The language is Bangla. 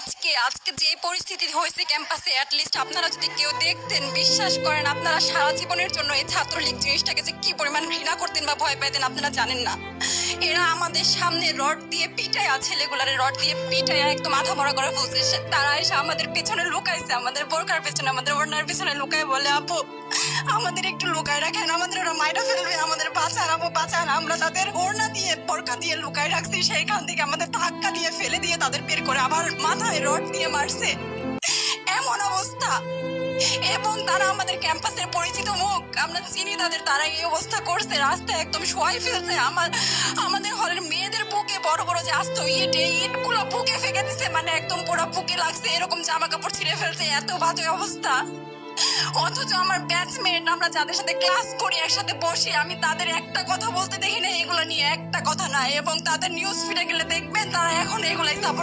আজকে আজকে যে পরিস্থিতি হয়েছে ক্যাম্পাসে, অ্যাটলিস্ট আপনারা যদি কেউ দেখতেন, বিশ্বাস করেন আপনারা সারা জীবনের জন্য এই ছাত্রলীগ জিনিসটাকে যে কি পরিমাণ ঘৃণা করতেন বা ভয় পাইতেন আপনারা জানেন না। এরা আমাদের সামনে রড দিয়ে পিটায়া, ছেলেগুলারে রড দিয়ে পিটায়া একদম মাথা মরা করে ফেলছে। তারা এসে আমাদের পেছনে লুকাইছে, আমাদের বোরকার পেছনে, আমাদের ওড়নার পেছনে লুকায় বলে, আপু আমাদের একটু লুকায় রাখেন, আমাদের ওরা মাইটা ফেলবে, আমাদের বাঁচান আপু বাঁচান। আমরা তাদের ওড়না দিয়ে বোরকা দিয়ে লুকায় রাখছি, সেইখান থেকে আমাদের ধাক্কা দিয়ে ফেলে দিয়ে তাদের বের করে আবার মাথায় রড দিয়ে মারছে। এমন অবস্থা। এবং তারা আমাদের ক্যাম্পাসের পরিচিত মুখ, আমরা চিনি তাদের, তারা এই অবস্থা করছে, রাস্তায় একদম শোয়াই ফেলছে। আমাদের হলের মেয়েদের বুকে বড় বড় যে আস্ত ইটগুলো বুকে ফেঁকে দিচ্ছে, মানে একদম পুরো বুকে লাগছে, এরকম জামা কাপড় ছিঁড়ে ফেলছে, এত বাজে অবস্থা। অথচ আমার ব্যাচমেট, আমরা যাদের সাথে ক্লাস করি, একসাথে বসি, আমি তাদের একটা কথা বলতে দেখি না এগুলো নিয়ে, একটা কথা না। এবং তাদের নিউজ ফিডে গেলে দেখবেন তারা এখন এগুলাই সাপোর্ট